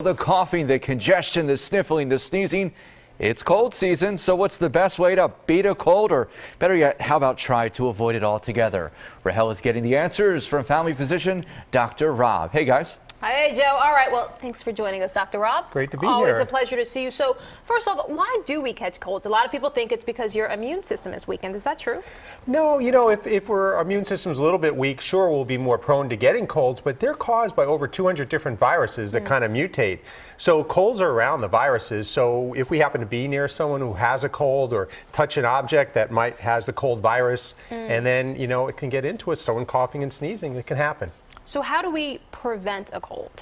The coughing, the congestion, the sniffling, the sneezing. It's cold season, so what's the best way to beat a cold? Or better yet, how about try to avoid it altogether? Rahel is getting the answers from family physician Dr. Rob. Hey guys. Hey, Joe. All right. Well, thanks for joining us, Dr. Rob. Great to be here. Always a pleasure to see you. So, first off, why do we catch colds? A lot of people think it's because your immune system is weakened. Is that true? No, if our immune system's a little bit weak, sure, we'll be more prone to getting colds, but they're caused by over 200 different viruses that kind of mutate. So colds are around the viruses. So if we happen to be near someone who has a cold or touch an object that has the cold virus, and then, it can get into us, someone coughing and sneezing, it can happen. So how do we prevent a cold?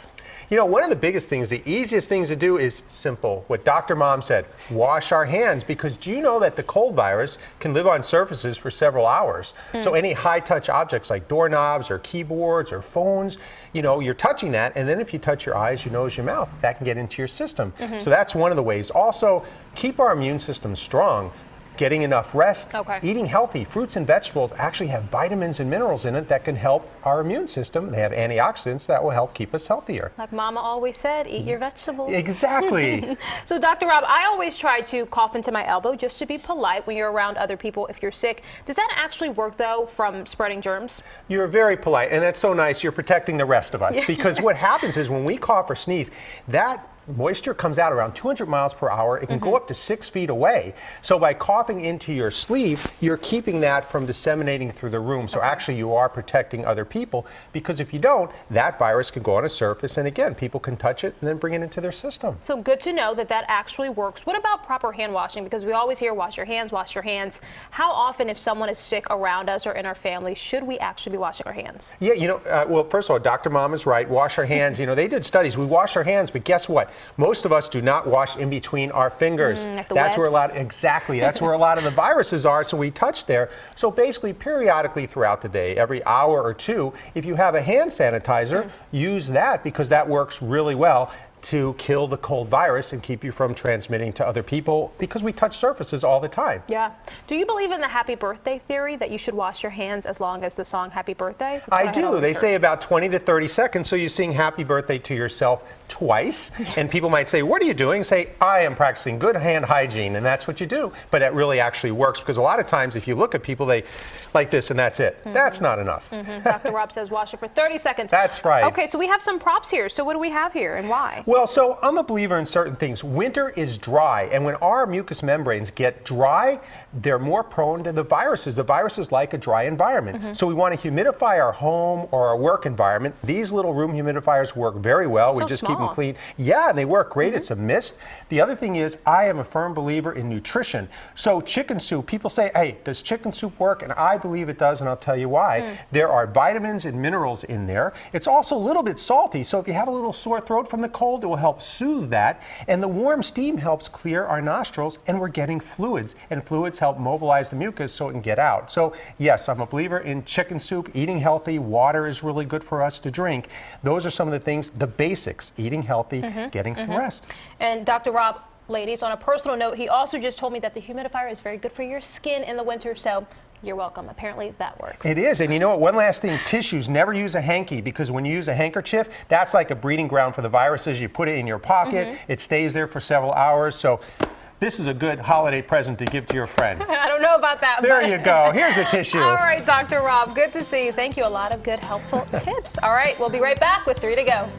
One of the biggest things, the easiest things to do is simple. What Dr. Mom said, wash our hands, because do you know that the cold virus can live on surfaces for several hours? So any high-touch objects like doorknobs or keyboards or phones, you're touching that, and then if you touch your eyes, your nose, your mouth, that can get into your system. So that's one of the ways. Also, keep our immune system strong. Getting enough rest, eating healthy. Fruits and vegetables actually have vitamins and minerals in it that can help our immune system. They have antioxidants that will help keep us healthier. Like Mama always said, eat your vegetables. Exactly. So, Dr. Rob, I always try to cough into my elbow just to be polite when you're around other people if you're sick. Does that actually work, though, from spreading germs? You're very polite, and that's so nice. You're protecting the rest of us, because what happens is when we cough or sneeze, that moisture comes out around 200 miles per hour. It can go up to 6 feet away. So by coughing into your sleeve, you're keeping that from disseminating through the room. So actually you are protecting other people, because if you don't, that virus can go on a surface, and again, people can touch it and then bring it into their system. So good to know that that actually works. What about proper hand washing? Because we always hear wash your hands, wash your hands. How often, if someone is sick around us or in our family, should we actually be washing our hands? Yeah, well, first of all, Dr. Mom is right. Wash our hands. They did studies. We wash our hands, but guess what? Most of us do not wash in between our fingers. Like that's where that's where a lot of the viruses are, so we touch there. So basically, periodically throughout the day, every hour or two, if you have a hand sanitizer, use that, because that works really well to kill the cold virus and keep you from transmitting to other people, because we touch surfaces all the time. Yeah. Do you believe in the happy birthday theory, that you should wash your hands as long as the song Happy Birthday? I do. They say about 20 to 30 seconds, so you sing happy birthday to yourself twice, and people might say, what are you doing? Say, I am practicing good hand hygiene, and that's what you do. But it really actually works, because a lot of times if you look at people, they like this and that's it. That's not enough. Dr. Rob says wash it for 30 seconds. That's right. Okay, so we have some props here. So what do we have here and why? Well, so I'm a believer in certain things. Winter is dry, and when our mucous membranes get dry, they're more prone to the viruses. The viruses like a dry environment. So we want to humidify our home or our work environment. These little room humidifiers work very well. We just keep them clean. Yeah, and they work great. It's a mist. The other thing is, I am a firm believer in nutrition. So chicken soup, people say, hey, does chicken soup work? And I believe it does, and I'll tell you why. There are vitamins and minerals in there. It's also a little bit salty, so if you have a little sore throat from the cold, it will help soothe that. And the warm steam helps clear our nostrils, and we're getting fluids. And fluids help mobilize the mucus so it can get out. So yes, I'm a believer in chicken soup, eating healthy. Water is really good for us to drink. Those are some of the things, the basics: eating healthy, getting some rest. And Dr. Rob, ladies, on a personal note, he also just told me that the humidifier is very good for your skin in the winter, so you're welcome. Apparently that works. It is. And you know what? One last thing, tissues. Never use a hanky, because when you use a handkerchief, that's like a breeding ground for the viruses. You put it in your pocket, it stays there for several hours. So this is a good holiday present to give to your friend. I don't know about that. There you go. Here's a tissue. All right, Dr. Rob, good to see you. Thank you. A lot of good, helpful tips. All right, we'll be right back with 3 to go.